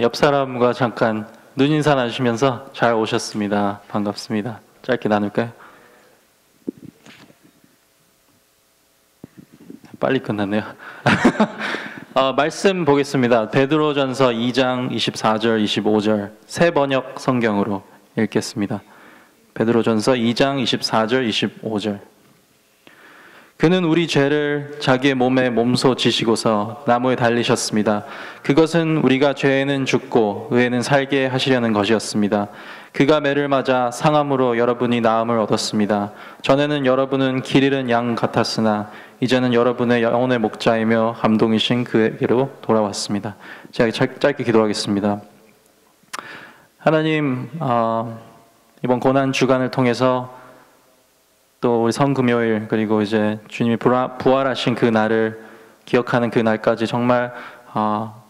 옆 사람과 잠깐 눈인사 나누시면서 잘 오셨습니다. 반갑습니다. 짧게 나눌까요? 빨리 끝났네요. 말씀 보겠습니다. 베드로전서 2장 24절 25절 새 번역 성경으로 읽겠습니다. 베드로전서 2장 24절 25절 그는 우리 죄를 자기의 몸에 몸소 지시고서 나무에 달리셨습니다. 그것은 우리가 죄에는 죽고 의에는 살게 하시려는 것이었습니다. 그가 매를 맞아 상함으로 여러분이 나음을 얻었습니다. 전에는 여러분은 길 잃은 양 같았으나 이제는 여러분의 영혼의 목자이며 감동이신 그에게로 돌아왔습니다. 제가 짧게 기도하겠습니다. 하나님, 이번 고난 주간을 통해서 또 우리 성금요일 그리고 이제 주님이 부활하신 그 날을 기억하는 그 날까지 정말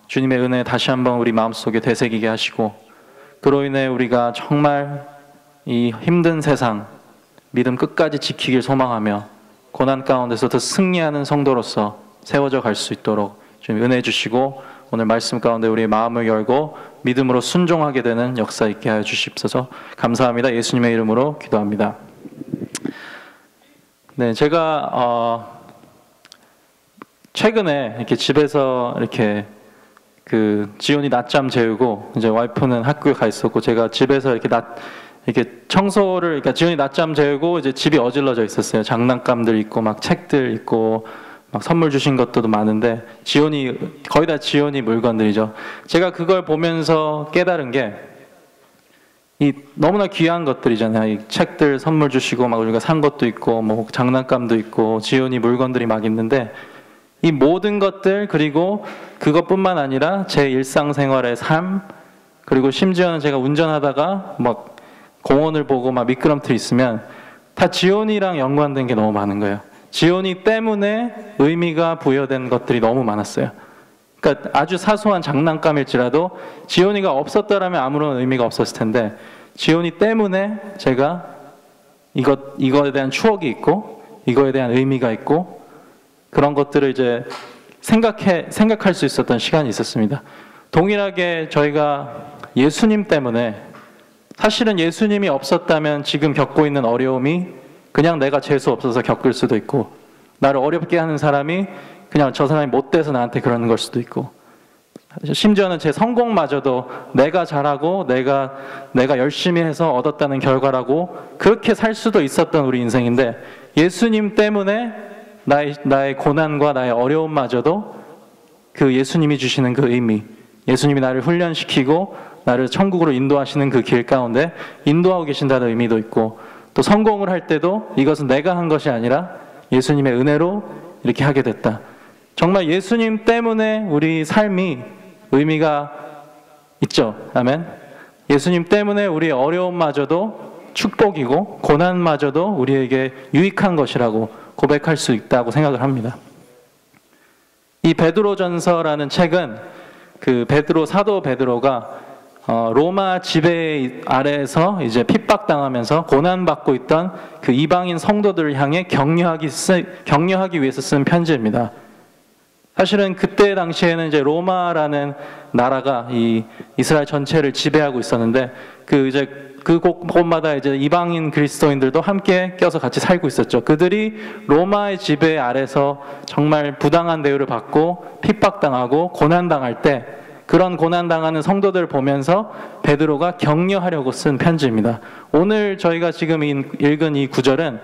주님의 은혜 다시 한번 우리 마음속에 되새기게 하시고, 그로 인해 우리가 정말 이 힘든 세상 믿음 끝까지 지키길 소망하며 고난 가운데서 더 승리하는 성도로서 세워져 갈 수 있도록 주님 은혜 주시고, 오늘 말씀 가운데 우리의 마음을 열고 믿음으로 순종하게 되는 역사 있게 하여 주십소서. 감사합니다. 예수님의 이름으로 기도합니다. 네, 제가 최근에 이렇게 집에서 이렇게 지온이 낮잠 재우고 이제 와이프는 학교에 가 있었고, 제가 집에서 이렇게 청소를, 그러니까 지온이 낮잠 재우고 이제 집이 어질러져 있었어요. 장난감들 있고 막 책들 있고 막 선물 주신 것도 많은데 거의 다 지온이 물건들이죠. 제가 그걸 보면서 깨달은 게, 이 너무나 귀한 것들이잖아요. 이 책들 선물 주시고 막 우리가 산 것도 있고 뭐 장난감도 있고 지온이 물건들이 막 있는데, 이 모든 것들, 그리고 그것뿐만 아니라 제 일상생활의 삶, 그리고 심지어는 제가 운전하다가 막 공원을 보고 막 미끄럼틀 있으면 다 지온이랑 연관된 게 너무 많은 거예요. 지온이 때문에 의미가 부여된 것들이 너무 많았어요. 그러니까 아주 사소한 장난감일지라도 지온이가 없었더라면 아무런 의미가 없었을 텐데, 지온이 때문에 제가 이거에 대한 추억이 있고 이거에 대한 의미가 있고 그런 것들을 이제 생각할 수 있었던 시간이 있었습니다. 동일하게 저희가 예수님 때문에, 사실은 예수님이 없었다면 지금 겪고 있는 어려움이 그냥 내가 재수 없어서 겪을 수도 있고, 나를 어렵게 하는 사람이 그냥 저 사람이 못돼서 나한테 그러는 걸 수도 있고, 심지어는 제 성공마저도 내가 잘하고 내가 열심히 해서 얻었다는 결과라고 그렇게 살 수도 있었던 우리 인생인데, 예수님 때문에 나의 고난과 나의 어려움마저도 그 예수님이 주시는 그 의미, 예수님이 나를 훈련시키고 나를 천국으로 인도하시는 그 길 가운데 인도하고 계신다는 의미도 있고, 또 성공을 할 때도 이것은 내가 한 것이 아니라 예수님의 은혜로 이렇게 하게 됐다. 정말 예수님 때문에 우리 삶이 의미가 있죠. 아멘. 예수님 때문에 우리의 어려움마저도 축복이고 고난마저도 우리에게 유익한 것이라고 고백할 수 있다고 생각을 합니다. 이 베드로전서라는 책은 사도 베드로가 로마 지배 아래에서 이제 핍박당하면서 고난받고 있던 그 이방인 성도들을 향해 격려하기 위해서 쓴 편지입니다. 사실은 그때 당시에는 이제 로마라는 나라가 이 이스라엘 전체를 지배하고 있었는데, 그 곳마다 이제 이방인 그리스도인들도 함께 껴서 같이 살고 있었죠. 그들이 로마의 지배 아래서 정말 부당한 대우를 받고 핍박당하고 고난당할 때, 그런 고난당하는 성도들을 보면서 베드로가 격려하려고 쓴 편지입니다. 오늘 저희가 지금 읽은 이 구절은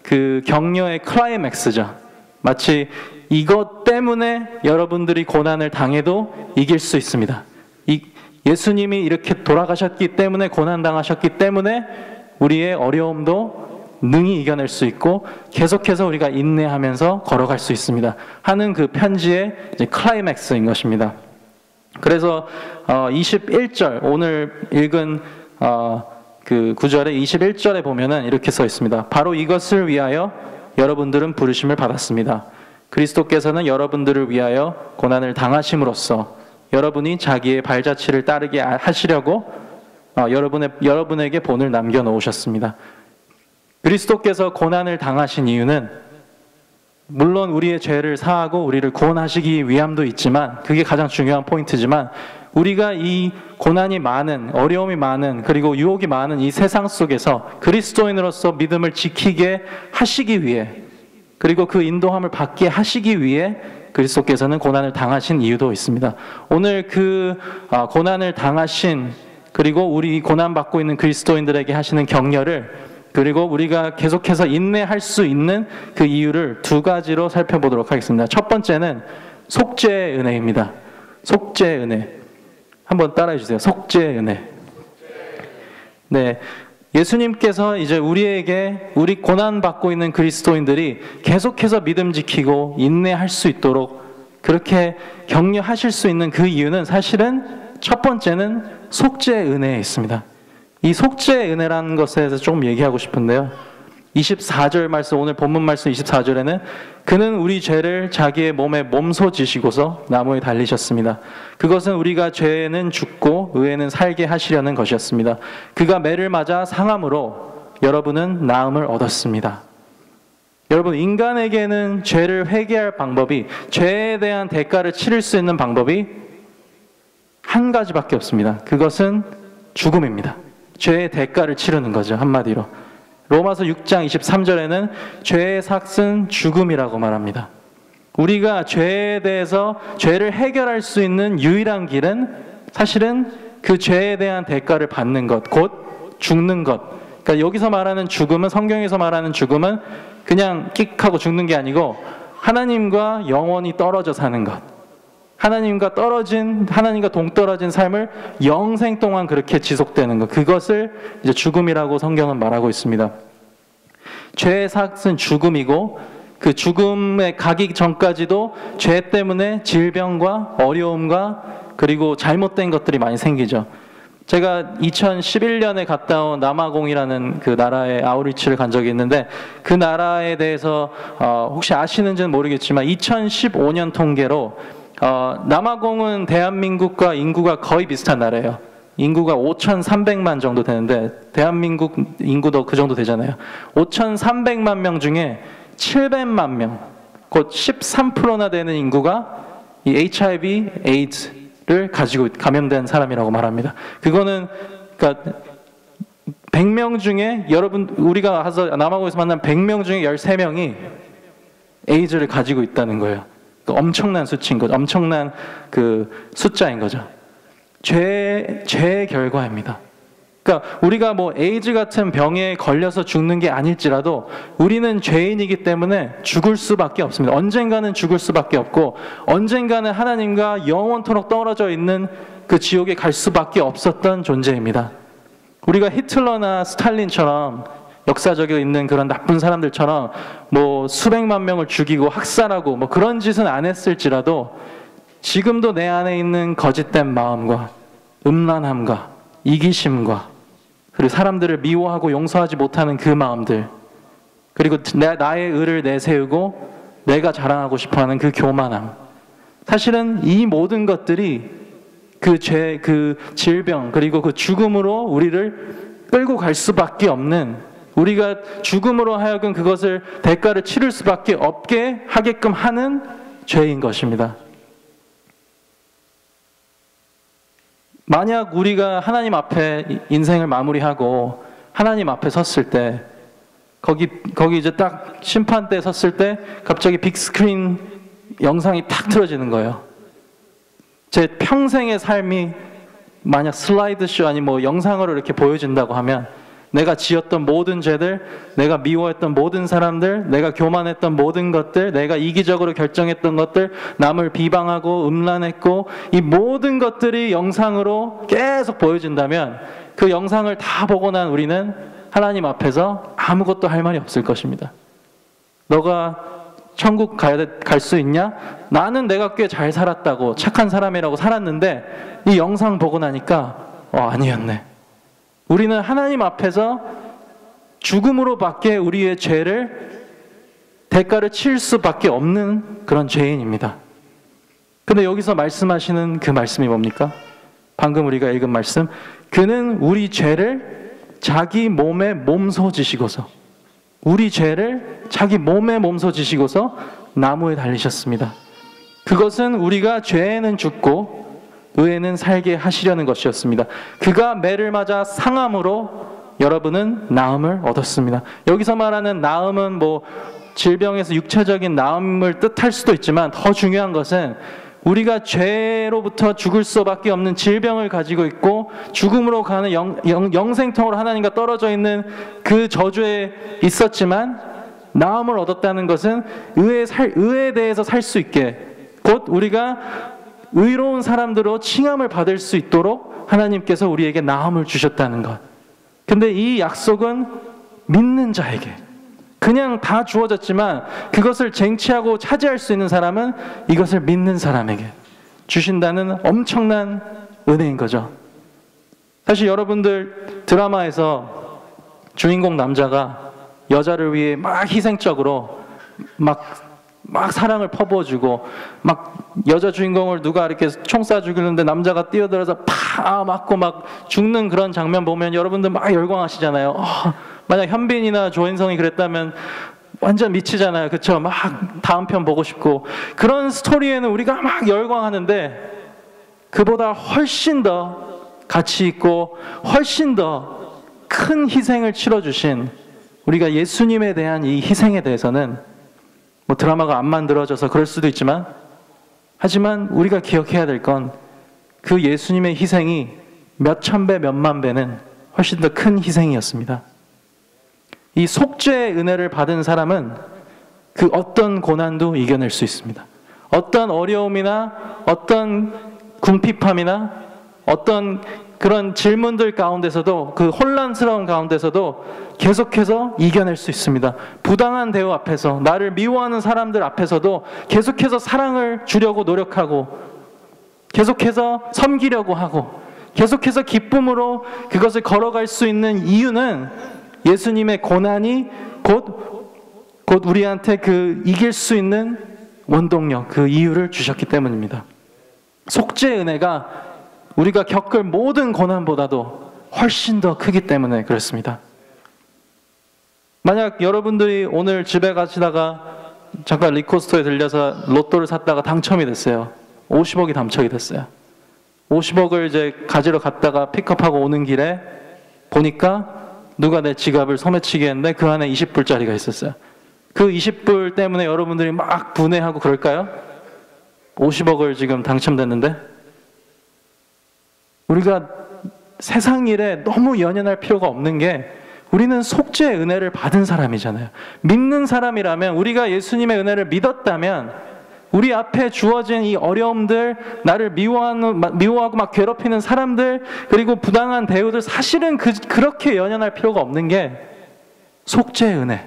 그 격려의 클라이맥스죠. 마치 이것 때문에 여러분들이 고난을 당해도 이길 수 있습니다. 예수님이 이렇게 돌아가셨기 때문에, 고난당하셨기 때문에 우리의 어려움도 능히 이겨낼 수 있고 계속해서 우리가 인내하면서 걸어갈 수 있습니다 하는 그 편지의 이제 클라이맥스인 것입니다. 그래서 21절, 오늘 읽은 그 구절의 21절에 보면은 이렇게 써 있습니다. 바로 이것을 위하여 여러분들은 부르심을 받았습니다. 그리스도께서는 여러분들을 위하여 고난을 당하심으로써 여러분이 자기의 발자취를 따르게 하시려고 여러분에게 본을 남겨놓으셨습니다. 그리스도께서 고난을 당하신 이유는 물론 우리의 죄를 사하고 우리를 구원하시기 위함도 있지만, 그게 가장 중요한 포인트지만, 우리가 이 고난이 많은, 어려움이 많은, 그리고 유혹이 많은 이 세상 속에서 그리스도인으로서 믿음을 지키게 하시기 위해, 그리고 그 인도함을 받게 하시기 위해 그리스도께서는 고난을 당하신 이유도 있습니다. 오늘 그 고난을 당하신, 그리고 우리 고난받고 있는 그리스도인들에게 하시는 격려를, 그리고 우리가 계속해서 인내할 수 있는 그 이유를 두 가지로 살펴보도록 하겠습니다. 첫 번째는 속죄의 은혜입니다. 속죄의 은혜. 한번 따라해 주세요. 속죄의 은혜. 네. 예수님께서 이제 우리에게, 우리 고난받고 있는 그리스도인들이 계속해서 믿음 지키고 인내할 수 있도록 그렇게 격려하실 수 있는 그 이유는, 사실은 첫 번째는 속죄의 은혜에 있습니다. 이 속죄의 은혜라는 것에 대해서 조금 얘기하고 싶은데요. 24절 말씀, 오늘 본문 말씀 24절에는 그는 우리 죄를 자기의 몸에 몸소 지시고서 나무에 달리셨습니다. 그것은 우리가 죄에는 죽고 의에는 살게 하시려는 것이었습니다. 그가 매를 맞아 상함으로 여러분은 나음을 얻었습니다. 여러분, 인간에게는 죄를 회개할 방법이, 죄에 대한 대가를 치를 수 있는 방법이 한 가지밖에 없습니다. 그것은 죽음입니다. 죄의 대가를 치르는 거죠, 한마디로. 로마서 6장 23절에는 죄의 삭은 죽음이라고 말합니다. 우리가 죄에 대해서, 죄를 해결할 수 있는 유일한 길은 사실은 그 죄에 대한 대가를 받는 것, 곧 죽는 것. 그러니까 여기서 말하는 죽음은, 성경에서 말하는 죽음은 그냥 끽하고 죽는 게 아니고 하나님과 영원히 떨어져 사는 것. 하나님과 동떨어진 삶을 영생 동안 그렇게 지속되는 것, 그것을 이제 죽음이라고 성경은 말하고 있습니다. 죄의 삭은 죽음이고, 그 죽음에 가기 전까지도 죄 때문에 질병과 어려움과 그리고 잘못된 것들이 많이 생기죠. 제가 2011년에 갔다 온 남아공이라는 그 나라의 아우리치를 간 적이 있는데, 그 나라에 대해서 혹시 아시는지는 모르겠지만 2015년 통계로 남아공은 대한민국과 인구가 거의 비슷한 나라예요. 인구가 5,300만 정도 되는데 대한민국 인구도 그 정도 되잖아요. 5,300만 명 중에 700만 명, 곧 13%나 되는 인구가 이 HIV, 에이즈를 가지고 감염된 사람이라고 말합니다. 그거는 그러니까 100명 중에, 여러분 우리가 가서 남아공에서 만난 100명 중에 13명이 에이즈를 가지고 있다는 거예요. 엄청난 수치인 거죠. 엄청난 그 숫자인 거죠. 죄의 결과입니다. 그러니까 우리가 뭐 에이즈 같은 병에 걸려서 죽는 게 아닐지라도 우리는 죄인이기 때문에 죽을 수밖에 없습니다. 언젠가는 죽을 수밖에 없고, 언젠가는 하나님과 영원토록 떨어져 있는 그 지옥에 갈 수밖에 없었던 존재입니다. 우리가 히틀러나 스탈린처럼 역사적에 있는 그런 나쁜 사람들처럼 뭐 수백만 명을 죽이고 학살하고 뭐 그런 짓은 안 했을지라도, 지금도 내 안에 있는 거짓된 마음과 음란함과 이기심과, 그리고 사람들을 미워하고 용서하지 못하는 그 마음들, 그리고 나의 의를 내세우고 내가 자랑하고 싶어하는 그 교만함, 사실은 이 모든 것들이 그 죄, 그 질병, 그리고 그 죽음으로 우리를 끌고 갈 수밖에 없는, 우리가 죽음으로 하여금 그것을 대가를 치를 수밖에 없게 하게끔 하는 죄인 것입니다. 만약 우리가 하나님 앞에 인생을 마무리하고 하나님 앞에 섰을 때, 거기 이제 딱 심판대에 섰을 때 갑자기 빅스크린 영상이 탁 틀어지는 거예요. 제 평생의 삶이 만약 슬라이드쇼 아니 뭐 영상으로 이렇게 보여진다고 하면, 내가 지었던 모든 죄들, 내가 미워했던 모든 사람들, 내가 교만했던 모든 것들, 내가 이기적으로 결정했던 것들, 남을 비방하고 음란했고, 이 모든 것들이 영상으로 계속 보여진다면, 그 영상을 다 보고 난 우리는 하나님 앞에서 아무것도 할 말이 없을 것입니다. 너가 천국 갈 수 있냐? 나는 내가 꽤 잘 살았다고, 착한 사람이라고 살았는데 이 영상 보고 나니까 아니었네. 우리는 하나님 앞에서 죽음으로밖에 우리의 죄를, 대가를 칠 수밖에 없는 그런 죄인입니다. 근데 여기서 말씀하시는 그 말씀이 뭡니까? 방금 우리가 읽은 말씀, 그는 우리 죄를 자기 몸에 몸소 지시고서, 우리 죄를 자기 몸에 몸소 지시고서 나무에 달리셨습니다. 그것은 우리가 죄에는 죽고 의인은 살게 하시려는 것이었습니다. 그가 매를 맞아 상함으로 여러분은 나음을 얻었습니다. 여기서 말하는 나음은 뭐 질병에서 육체적인 나음을 뜻할 수도 있지만 더 중요한 것은 우리가 죄로부터 죽을 수밖에 없는 질병을 가지고 있고 죽음으로 가는 영생통으로 하나님과 떨어져 있는 그 저주에 있었지만 나음을 얻었다는 것은 의에 대해서 살 수 있게, 곧 우리가 의로운 사람들로 칭함을 받을 수 있도록 하나님께서 우리에게 나음을 주셨다는 것. 근데 이 약속은 믿는 자에게, 그냥 다 주어졌지만 그것을 쟁취하고 차지할 수 있는 사람은 이것을 믿는 사람에게 주신다는 엄청난 은혜인 거죠. 사실 여러분들 드라마에서 주인공 남자가 여자를 위해 막 희생적으로 막 사랑을 퍼부어주고 막 여자 주인공을 누가 이렇게 총 쏴 죽이는데 남자가 뛰어들어서 파 맞고 막 죽는 그런 장면 보면 여러분들 막 열광하시잖아요. 만약 현빈이나 조인성이 그랬다면 완전 미치잖아요. 그렇죠? 막 다음 편 보고 싶고. 그런 스토리에는 우리가 막 열광하는데 그보다 훨씬 더 가치 있고 훨씬 더 큰 희생을 치러주신 우리가 예수님에 대한 이 희생에 대해서는 뭐 드라마가 안 만들어져서 그럴 수도 있지만, 하지만 우리가 기억해야 될 건 그 예수님의 희생이 몇천 배, 몇만 배는 훨씬 더 큰 희생이었습니다. 이 속죄의 은혜를 받은 사람은 그 어떤 고난도 이겨낼 수 있습니다. 어떤 어려움이나 어떤 궁핍함이나 어떤 그런 질문들 가운데서도, 그 혼란스러운 가운데서도 계속해서 이겨낼 수 있습니다. 부당한 대우 앞에서, 나를 미워하는 사람들 앞에서도 계속해서 사랑을 주려고 노력하고, 계속해서 섬기려고 하고, 계속해서 기쁨으로 그것을 걸어갈 수 있는 이유는 예수님의 고난이 곧 우리한테 그 이길 수 있는 원동력, 그 이유를 주셨기 때문입니다. 속죄의 은혜가 우리가 겪을 모든 고난보다도 훨씬 더 크기 때문에 그렇습니다. 만약 여러분들이 오늘 집에 가시다가 잠깐 리코스토에 들려서 로또를 샀다가 당첨이 됐어요. 50억이 당첨이 됐어요. 50억을 이제 가지러 갔다가 픽업하고 오는 길에 보니까 누가 내 지갑을 소매치기 했는데 그 안에 20불짜리가 있었어요. 그 20불 때문에 여러분들이 막 분해하고 그럴까요? 50억을 지금 당첨됐는데? 우리가 세상 일에 너무 연연할 필요가 없는 게, 우리는 속죄의 은혜를 받은 사람이잖아요. 믿는 사람이라면, 우리가 예수님의 은혜를 믿었다면 우리 앞에 주어진 이 어려움들, 나를 미워하고 막 괴롭히는 사람들, 그리고 부당한 대우들, 사실은 그렇게 연연할 필요가 없는 게 속죄의 은혜.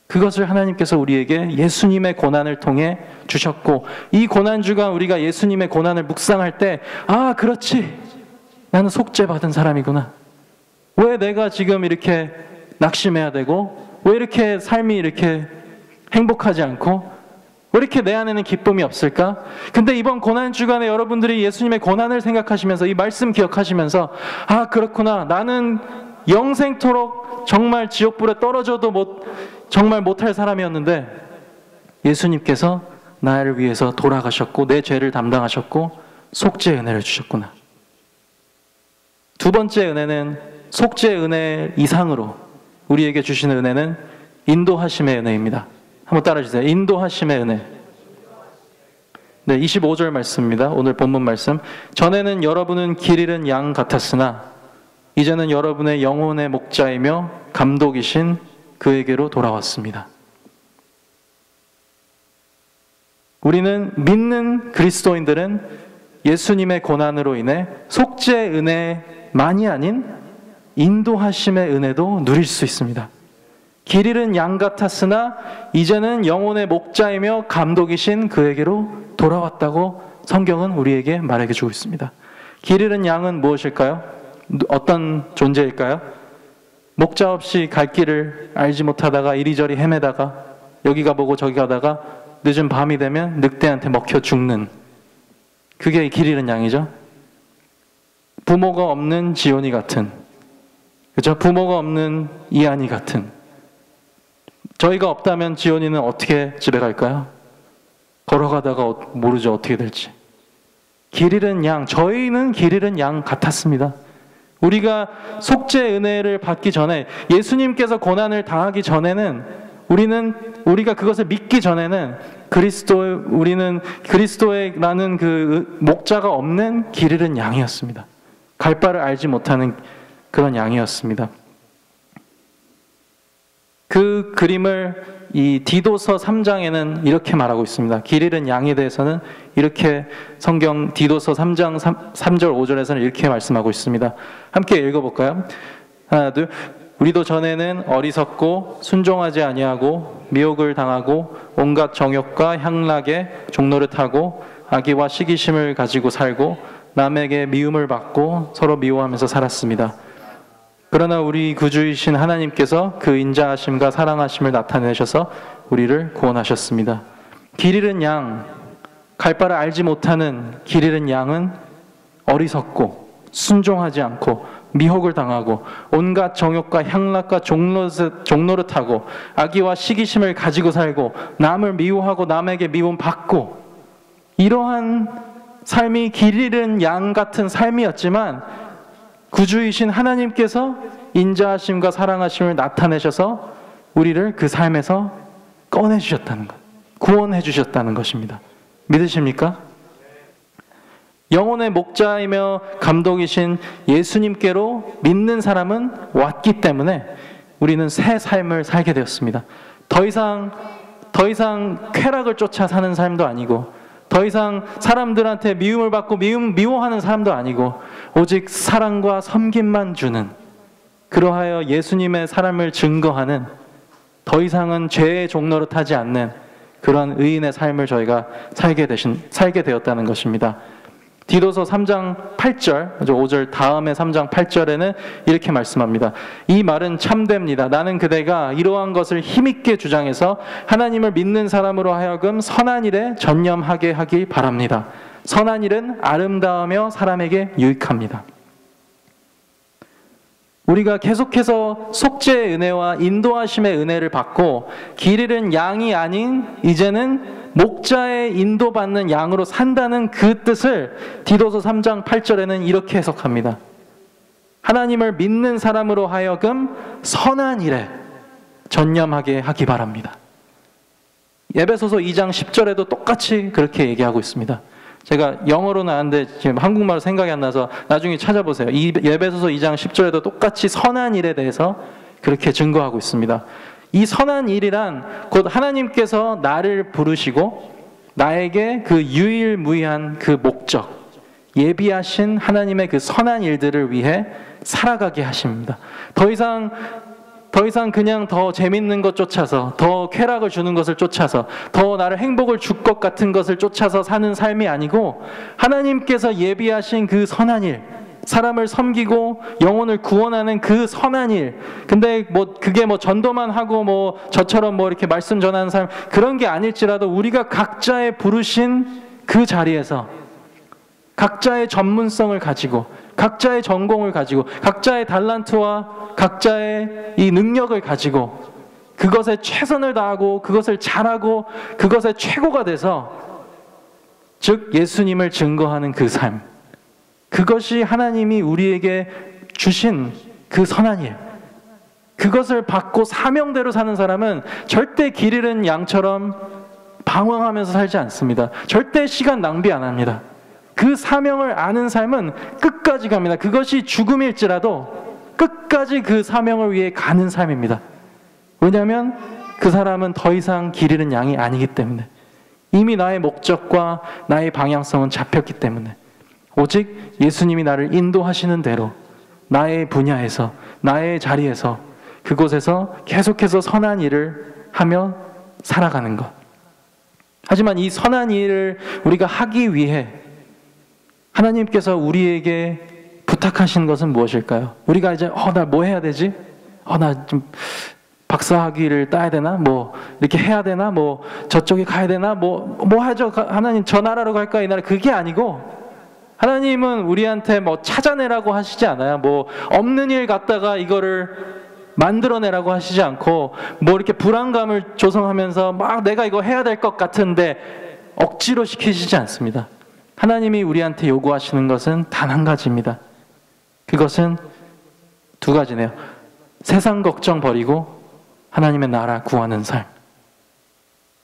그것을 하나님께서 우리에게 예수님의 고난을 통해 주셨고, 이 고난주간 우리가 예수님의 고난을 묵상할 때, 아, 그렇지, 나는 속죄받은 사람이구나. 왜 내가 지금 이렇게 낙심해야 되고, 왜 이렇게 삶이 이렇게 행복하지 않고, 왜 이렇게 내 안에는 기쁨이 없을까? 근데 이번 고난주간에 여러분들이 예수님의 고난을 생각하시면서, 이 말씀 기억하시면서, 아, 그렇구나, 나는 영생토록 정말 지옥불에 떨어져도 정말 못할 사람이었는데 예수님께서 나를 위해서 돌아가셨고 내 죄를 담당하셨고 속죄의 은혜를 주셨구나. 두 번째 은혜는, 속죄의 은혜 이상으로 우리에게 주시는 은혜는 인도하심의 은혜입니다. 한번 따라주세요. 인도하심의 은혜. 네, 25절 말씀입니다. 오늘 본문 말씀. 전에는 여러분은 길 잃은 양 같았으나 이제는 여러분의 영혼의 목자이며 감독이신 그에게로 돌아왔습니다. 우리는, 믿는 그리스도인들은 예수님의 고난으로 인해 속죄의 은혜만이 아닌 인도하심의 은혜도 누릴 수 있습니다. 길 잃은 양 같았으나 이제는 영혼의 목자이며 감독이신 그에게로 돌아왔다고 성경은 우리에게 말해주고 있습니다. 길 잃은 양은 무엇일까요? 어떤 존재일까요? 목자 없이 갈 길을 알지 못하다가 이리저리 헤매다가 여기 가보고 저기 가다가 늦은 밤이 되면 늑대한테 먹혀 죽는, 그게 길 잃은 양이죠. 부모가 없는 지온이 같은, 그렇죠? 부모가 없는 이한이 같은. 저희가 없다면 지온이는 어떻게 집에 갈까요? 걸어가다가 모르죠, 어떻게 될지. 길 잃은 양, 저희는 길 잃은 양 같았습니다. 우리가 속죄 은혜를 받기 전에, 예수님께서 고난을 당하기 전에는, 우리가 그것을 믿기 전에는 우리는 그리스도라는 그 목자가 없는 길 잃은 양이었습니다. 갈 바를 알지 못하는 그런 양이었습니다. 그 그림을 이 디도서 3장에는 이렇게 말하고 있습니다. 길 잃은 양에 대해서는 이렇게 성경 디도서 3장 3절 5절에서는 이렇게 말씀하고 있습니다. 함께 읽어볼까요? 하나 둘. 우리도 전에는 어리석고 순종하지 아니하고 미혹을 당하고 온갖 정욕과 향락에 종노릇하고 악의와 시기심을 가지고 살고 남에게 미움을 받고 서로 미워하면서 살았습니다. 그러나 우리 구주이신 하나님께서 그 인자하심과 사랑하심을 나타내셔서 우리를 구원하셨습니다. 길 잃은 양, 갈 바를 알지 못하는 길 잃은 양은 어리석고 순종하지 않고 미혹을 당하고 온갖 정욕과 향락과 종노릇하고 악의와 시기심을 가지고 살고 남을 미워하고 남에게 미움받고, 이러한 삶이 길 잃은 양 같은 삶이었지만 구주이신 하나님께서 인자하심과 사랑하심을 나타내셔서 우리를 그 삶에서 꺼내주셨다는 것, 구원해 주셨다는 것입니다. 믿으십니까? 영혼의 목자이며 감독이신 예수님께로 믿는 사람은 왔기 때문에 우리는 새 삶을 살게 되었습니다. 더 이상 쾌락을 쫓아 사는 삶도 아니고, 더 이상 사람들한테 미움을 받고 미워하는 사람도 아니고, 오직 사랑과 섬김만 주는, 그러하여 예수님의 사람을 증거하는, 더 이상은 죄의 종노릇하지 않는 그러한 의인의 삶을 저희가 살게 되었다는 것입니다. 디도서 3장 8절, 5절 다음에 3장 8절에는 이렇게 말씀합니다. 이 말은 참됩니다. 나는 그대가 이러한 것을 힘있게 주장해서 하나님을 믿는 사람으로 하여금 선한 일에 전념하게 하기 바랍니다. 선한 일은 아름다우며 사람에게 유익합니다. 우리가 계속해서 속죄의 은혜와 인도하심의 은혜를 받고 길 잃은 양이 아닌 이제는 목자의 인도받는 양으로 산다는 그 뜻을 디도서 3장 8절에는 이렇게 해석합니다. 하나님을 믿는 사람으로 하여금 선한 일에 전념하게 하기 바랍니다. 에베소서 2장 10절에도 똑같이 그렇게 얘기하고 있습니다. 제가 영어로는 아는데 지금 한국말로 생각이 안 나서 나중에 찾아보세요. 이 에베소서 2장 10절에도 똑같이 선한 일에 대해서 그렇게 증거하고 있습니다. 이 선한 일이란 곧 하나님께서 나를 부르시고 나에게 그 유일무이한 그 목적, 예비하신 하나님의 그 선한 일들을 위해 살아가게 하십니다. 더 이상 그냥 더 재밌는 것 쫓아서, 더 쾌락을 주는 것을 쫓아서, 더 나를 행복을 줄 것 같은 것을 쫓아서 사는 삶이 아니고, 하나님께서 예비하신 그 선한 일, 사람을 섬기고 영혼을 구원하는 그 선한 일. 근데 그게 전도만 하고 저처럼 이렇게 말씀 전하는 사람, 그런 게 아닐지라도 우리가 각자의 부르신 그 자리에서 각자의 전문성을 가지고, 각자의 전공을 가지고, 각자의 달란트와 각자의 이 능력을 가지고 그것에 최선을 다하고 그것을 잘하고 그것의 최고가 돼서, 즉 예수님을 증거하는 그 삶, 그것이 하나님이 우리에게 주신 그 선한 일, 그것을 받고 사명대로 사는 사람은 절대 길 잃은 양처럼 방황하면서 살지 않습니다. 절대 시간 낭비 안 합니다. 그 사명을 아는 삶은 끝까지 갑니다. 그것이 죽음일지라도 끝까지 그 사명을 위해 가는 삶입니다. 왜냐하면 그 사람은 더 이상 길 잃은 양이 아니기 때문에, 이미 나의 목적과 나의 방향성은 잡혔기 때문에, 오직 예수님이 나를 인도하시는 대로 나의 분야에서, 나의 자리에서, 그곳에서 계속해서 선한 일을 하며 살아가는 것. 하지만 이 선한 일을 우리가 하기 위해 하나님께서 우리에게 부탁하신 것은 무엇일까요? 우리가 이제 나 뭐 해야 되지? 나 좀 박사학위를 따야 되나? 이렇게 해야 되나? 저쪽에 가야 되나? 하죠? 하나님 저 나라로 갈까? 이 나라? 그게 아니고, 하나님은 우리한테 찾아내라고 하시지 않아요. 없는 일 갖다가 이거를 만들어내라고 하시지 않고, 이렇게 불안감을 조성하면서 내가 이거 해야 될 것 같은데 억지로 시키시지 않습니다. 하나님이 우리한테 요구하시는 것은 단 한 가지입니다. 그것은 두 가지네요. 세상 걱정 버리고 하나님의 나라 구하는 삶.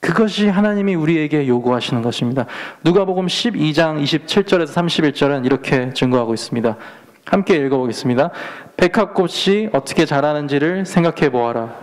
그것이 하나님이 우리에게 요구하시는 것입니다. 누가복음 12장 27절에서 31절은 이렇게 증거하고 있습니다. 함께 읽어보겠습니다. 백합꽃이 어떻게 자라는지를 생각해 보아라.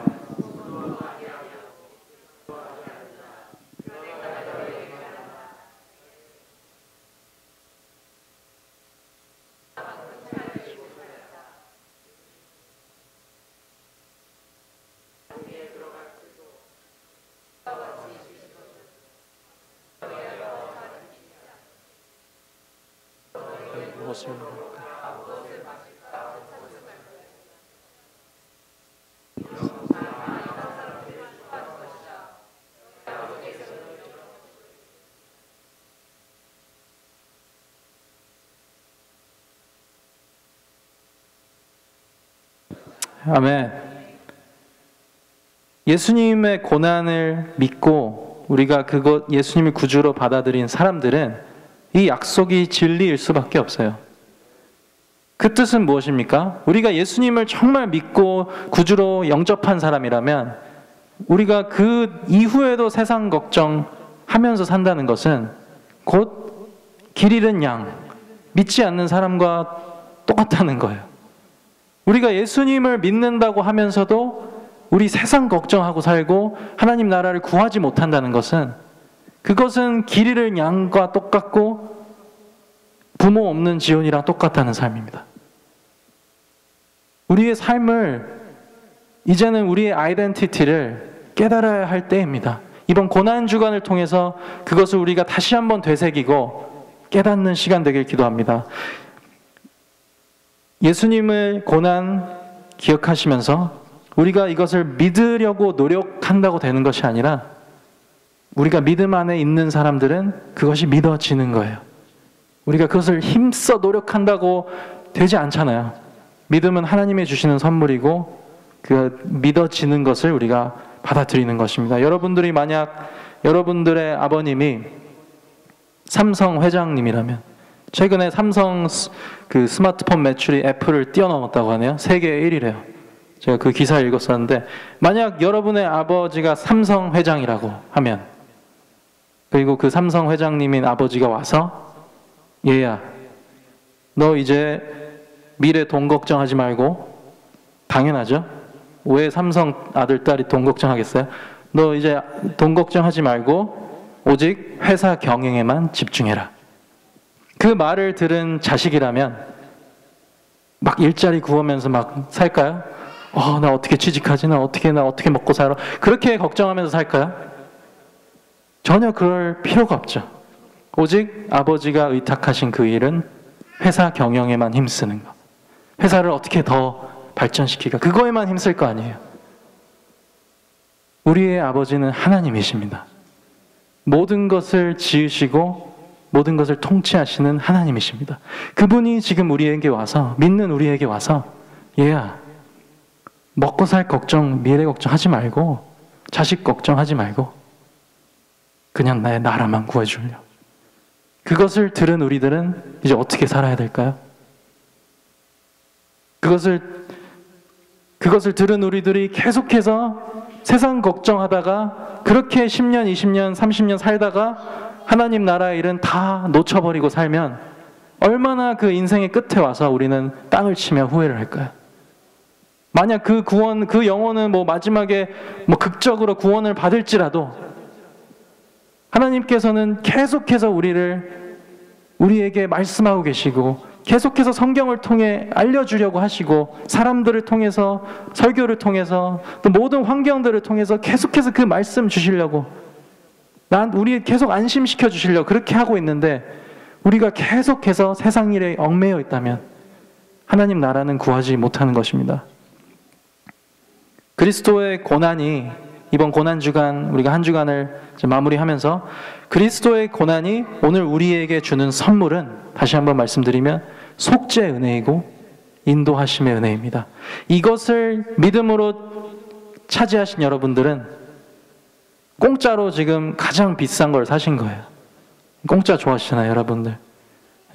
아멘. 예수님의 고난을 믿고 우리가 그것 예수님을 구주로 받아들인 사람들은 이 약속이 진리일 수밖에 없어요. 그 뜻은 무엇입니까? 우리가 예수님을 정말 믿고 구주로 영접한 사람이라면 우리가 그 이후에도 세상 걱정하면서 산다는 것은 곧 길 잃은 양, 믿지 않는 사람과 똑같다는 거예요. 우리가 예수님을 믿는다고 하면서도 우리 세상 걱정하고 살고 하나님 나라를 구하지 못한다는 것은 그것은 길 잃은 양과 똑같고 부모 없는 지온이랑 똑같다는 삶입니다. 우리의 삶을 이제는 우리의 아이덴티티를 깨달아야 할 때입니다. 이번 고난 주간을 통해서 그것을 우리가 다시 한번 되새기고 깨닫는 시간 되길 기도합니다. 예수님의 고난 기억하시면서 우리가 이것을 믿으려고 노력한다고 되는 것이 아니라 우리가 믿음 안에 있는 사람들은 그것이 믿어지는 거예요. 우리가 그것을 힘써 노력한다고 되지 않잖아요. 믿음은 하나님이 주시는 선물이고 그 믿어지는 것을 우리가 받아들이는 것입니다. 여러분들이 만약 여러분들의 아버님이 삼성 회장님이라면 최근에 삼성 그 스마트폰 매출이 애플을 뛰어넘었다고 하네요. 세계 1위래요. 제가 그 기사를 읽었었는데 만약 여러분의 아버지가 삼성 회장이라고 하면 그리고 그 삼성 회장님인 아버지가 와서 얘야 너 이제 미래 돈 걱정하지 말고 당연하죠. 왜 삼성 아들 딸이 돈 걱정하겠어요? 너 이제 돈 걱정하지 말고 오직 회사 경영에만 집중해라. 그 말을 들은 자식이라면 막 일자리 구하면서 막 살까요? 나 어떻게 취직하지? 나 어떻게 먹고 살아? 그렇게 걱정하면서 살까요? 전혀 그럴 필요가 없죠. 오직 아버지가 의탁하신 그 일은 회사 경영에만 힘쓰는 것. 회사를 어떻게 더 발전시킬까? 그거에만 힘쓸 거 아니에요. 우리의 아버지는 하나님이십니다. 모든 것을 지으시고 모든 것을 통치하시는 하나님이십니다. 그분이 지금 우리에게 와서 믿는 우리에게 와서 얘야 먹고 살 걱정 미래 걱정하지 말고 자식 걱정하지 말고 그냥 나의 나라만 구해주려. 그것을 들은 우리들은 이제 어떻게 살아야 될까요? 그것을 들은 우리들이 계속해서 세상 걱정하다가 그렇게 10년, 20년, 30년 살다가 하나님 나라의 일은 다 놓쳐버리고 살면 얼마나 그 인생의 끝에 와서 우리는 땅을 치며 후회를 할까요? 만약 그 구원, 그 영혼은 마지막에 극적으로 구원을 받을지라도 하나님께서는 계속해서 우리에게 말씀하고 계시고 계속해서 성경을 통해 알려주려고 하시고 사람들을 통해서 설교를 통해서 또 모든 환경들을 통해서 계속해서 그 말씀 주시려고 우리 계속 안심시켜 주시려고 그렇게 하고 있는데 우리가 계속해서 세상 일에 얽매여 있다면 하나님 나라는 구하지 못하는 것입니다. 그리스도의 고난이 이번 고난주간 우리가 한 주간을 마무리하면서 그리스도의 고난이 오늘 우리에게 주는 선물은 다시 한번 말씀드리면 속죄의 은혜이고 인도하심의 은혜입니다. 이것을 믿음으로 차지하신 여러분들은 공짜로 지금 가장 비싼 걸 사신 거예요. 공짜 좋아하시잖아요, 여러분들.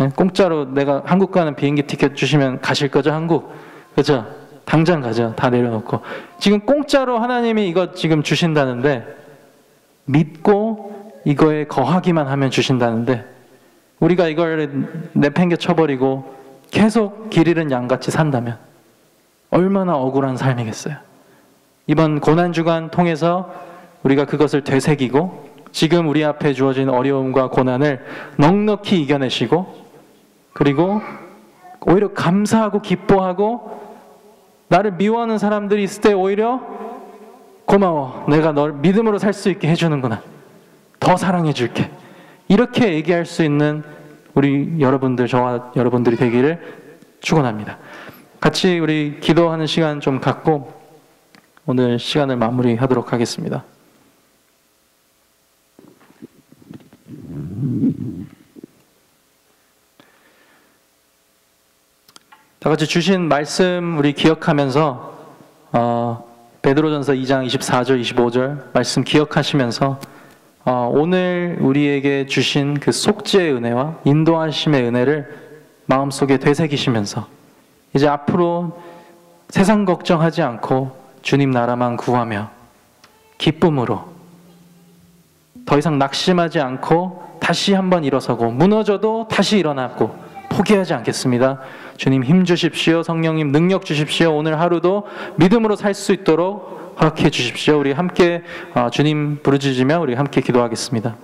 예? 공짜로 내가 한국 가는 비행기 티켓 주시면 가실 거죠, 한국? 그죠? 당장 가죠. 다 내려놓고. 지금 공짜로 하나님이 이거 지금 주신다는데, 믿고 이거에 거하기만 하면 주신다는데, 우리가 이걸 내팽개 쳐버리고 계속 길 잃은 양같이 산다면 얼마나 억울한 삶이겠어요. 이번 고난주간 통해서 우리가 그것을 되새기고 지금 우리 앞에 주어진 어려움과 고난을 넉넉히 이겨내시고, 그리고 오히려 감사하고 기뻐하고, 나를 미워하는 사람들이 있을 때 오히려 고마워, 내가 널 믿음으로 살 수 있게 해주는구나, 더 사랑해 줄게, 이렇게 얘기할 수 있는 우리 여러분들, 저와 여러분들이 되기를 축원합니다. 같이 우리 기도하는 시간 좀 갖고 오늘 시간을 마무리하도록 하겠습니다. 다 같이 주신 말씀 우리 기억하면서 베드로전서 2장 24절 25절 말씀 기억하시면서 오늘 우리에게 주신 그 속죄의 은혜와 인도하심의 은혜를 마음속에 되새기시면서 이제 앞으로 세상 걱정하지 않고 주님 나라만 구하며 기쁨으로 더 이상 낙심하지 않고 다시 한번 일어서고, 무너져도 다시 일어나고 포기하지 않겠습니다. 주님 힘 주십시오. 성령님 능력 주십시오. 오늘 하루도 믿음으로 살 수 있도록 허락해 주십시오. 우리 함께 주님 부르짖으며 우리 함께 기도하겠습니다.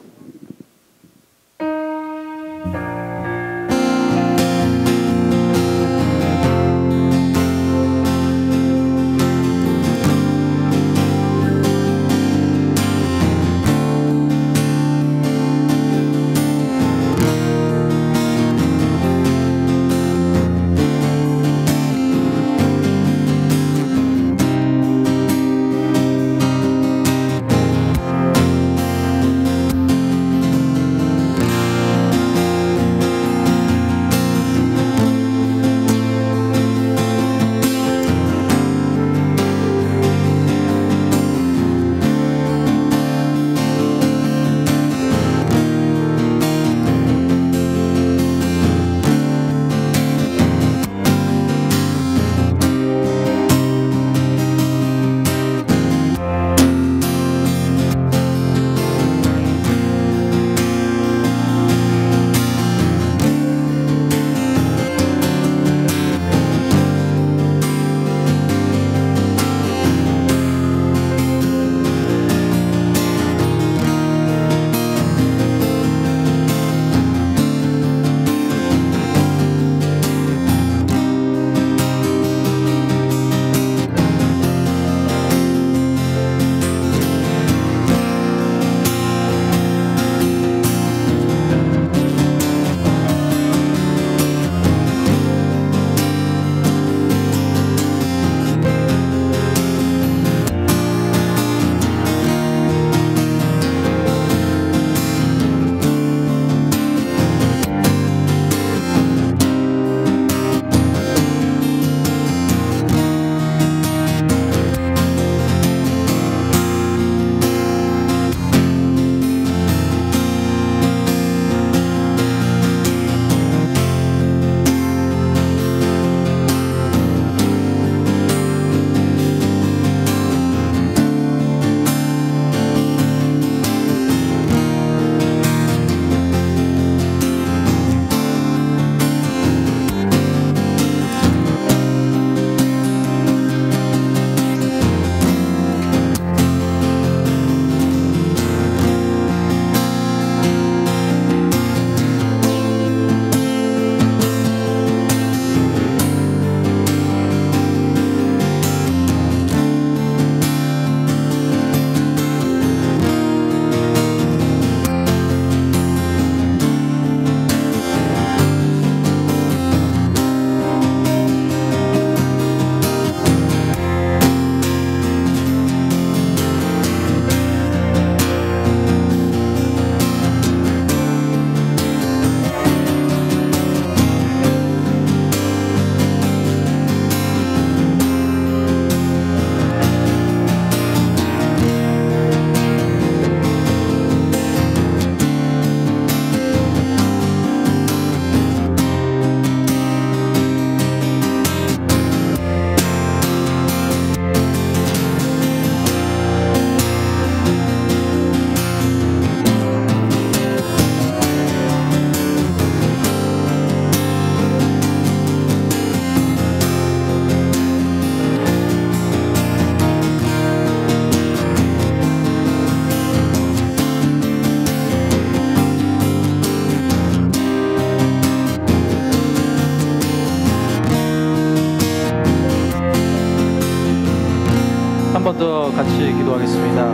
더 같이 기도하겠습니다.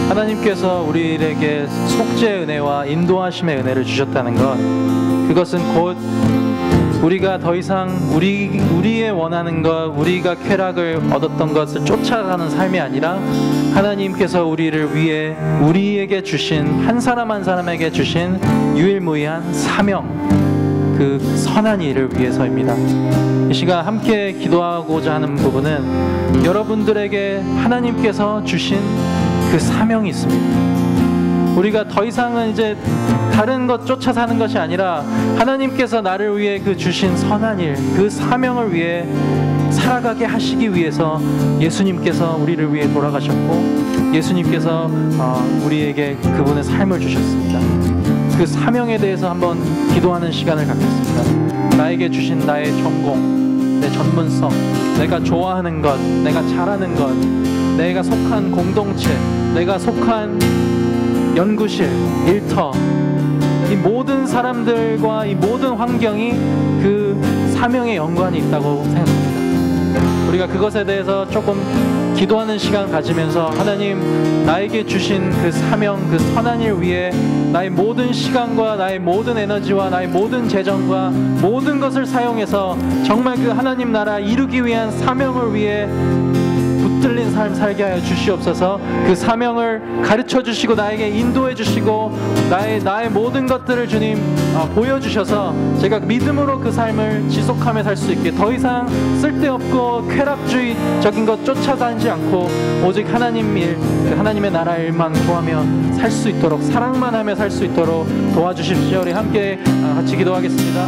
하나님께서 우리에게 속죄의 은혜와 인도하심의 은혜를 주셨다는 것, 그것은 곧 우리가 더 이상 우리의 원하는 것, 우리가 쾌락을 얻었던 것을 쫓아가는 삶이 아니라 하나님께서 우리를 위해 우리에게 주신, 한 사람 한 사람에게 주신 유일무이한 사명, 그 선한 일을 위해서입니다. 이 시간 함께 기도하고자 하는 부분은 여러분들에게 하나님께서 주신 그 사명이 있습니다. 우리가 더 이상은 이제 다른 것 쫓아 사는 것이 아니라 하나님께서 나를 위해 그 주신 선한 일, 그 사명을 위해 살아가게 하시기 위해서 예수님께서 우리를 위해 돌아가셨고, 예수님께서 우리에게 그분의 삶을 주셨습니다. 그 사명에 대해서 한번 기도하는 시간을 갖겠습니다. 나에게 주신 나의 전공, 내 전문성, 내가 좋아하는 것, 내가 잘하는 것, 내가 속한 공동체, 내가 속한 연구실, 일터, 이 모든 사람들과 이 모든 환경이 그 사명에 연관이 있다고 생각합니다. 우리가 그것에 대해서 조금 기도하는 시간 가지면서 하나님, 나에게 주신 그 사명, 그 선한 일 위해 나의 모든 시간과 나의 모든 에너지와 나의 모든 재정과 모든 것을 사용해서 정말 그 하나님 나라 이루기 위한 사명을 위해 붙들린 삶 살게 하여 주시옵소서. 그 사명을 가르쳐 주시고 나에게 인도해 주시고 나의 모든 것들을 주님 보여주셔서 제가 믿음으로 그 삶을 지속하며 살 수 있게, 더 이상 쓸데없고 쾌락주의적인 것 쫓아다니지 않고 오직 하나님 일, 그 하나님의 나라 일만 구하며 살 수 있도록, 사랑만 하며 살 수 있도록 도와주십시오. 우리 함께 같이 기도하겠습니다.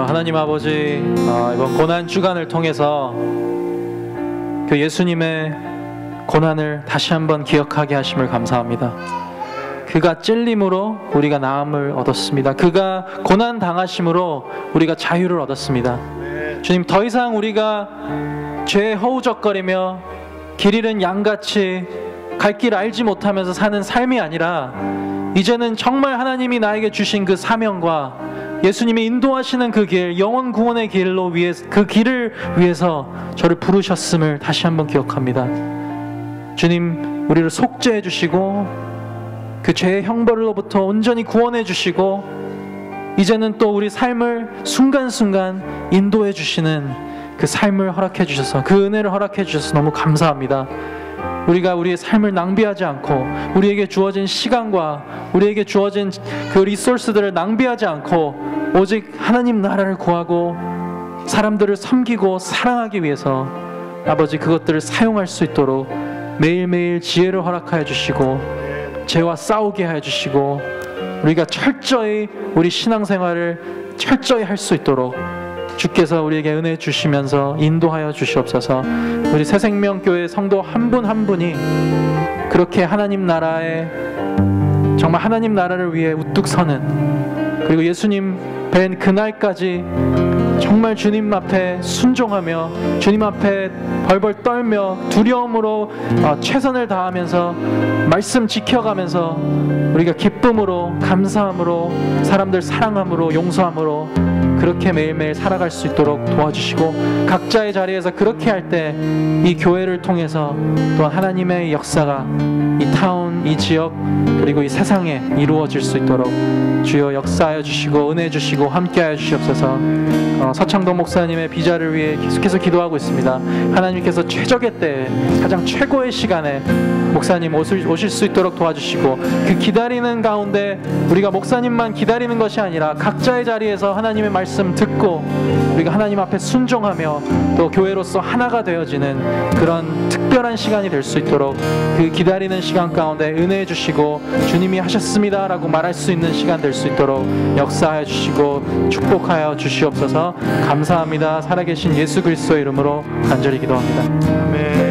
하나님 아버지, 이번 고난 주간을 통해서 그 예수님의 고난을 다시 한번 기억하게 하심을 감사합니다. 그가 찔림으로 우리가 나음을 얻었습니다. 그가 고난 당하심으로 우리가 자유를 얻었습니다. 주님, 더 이상 우리가 죄에 허우적거리며 길 잃은 양같이 갈 길 알지 못하면서 사는 삶이 아니라 이제는 정말 하나님이 나에게 주신 그 사명과 예수님이 인도하시는 그 길, 영원 구원의 길로 위해서, 그 길을 위해서 저를 부르셨음을 다시 한번 기억합니다. 주님, 우리를 속죄해 주시고 그 죄의 형벌로부터 온전히 구원해 주시고 이제는 또 우리 삶을 순간순간 인도해 주시는 그 삶을 허락해 주셔서, 그 은혜를 허락해 주셔서 너무 감사합니다. 우리가 우리의 삶을 낭비하지 않고 우리에게 주어진 시간과 우리에게 주어진 그 리소스들을 낭비하지 않고 오직 하나님 나라를 구하고 사람들을 섬기고 사랑하기 위해서 아버지 그것들을 사용할 수 있도록 매일매일 지혜를 허락하여 주시고 죄와 싸우게 하여 주시고 우리가 철저히 우리 신앙생활을 철저히 할 수 있도록 주께서 우리에게 은혜 주시면서 인도하여 주시옵소서. 우리 새생명교회 성도 한 분 한 분이 그렇게 하나님 나라에 정말 하나님 나라를 위해 우뚝 서는, 그리고 예수님 뵌 그날까지 정말 주님 앞에 순종하며 주님 앞에 벌벌 떨며 두려움으로 최선을 다하면서 말씀 지켜가면서 우리가 기쁨으로 감사함으로 사람들 사랑함으로 용서함으로 그렇게 매일매일 살아갈 수 있도록 도와주시고 각자의 자리에서 그렇게 할 때 이 교회를 통해서 또한 하나님의 역사가 이 타운, 이 지역 그리고 이 세상에 이루어질 수 있도록 주여 역사하여 주시고 은혜 주시고 함께하여 주시옵소서. 서창동 목사님의 비자를 위해 계속해서 기도하고 있습니다. 하나님께서 최적의 때에 가장 최고의 시간에 목사님 오실 수 있도록 도와주시고 그 기다리는 가운데 우리가 목사님만 기다리는 것이 아니라 각자의 자리에서 하나님의 말씀 듣고 우리가 하나님 앞에 순종하며 또 교회로서 하나가 되어지는 그런 특별한 시간이 될 수 있도록 그 기다리는 시간 가운데 은혜해 주시고 주님이 하셨습니다 라고 말할 수 있는 시간 될 수 있도록 역사하여 주시고 축복하여 주시옵소서. 감사합니다. 살아계신 예수 그리스도의 이름으로 간절히 기도합니다. 아멘.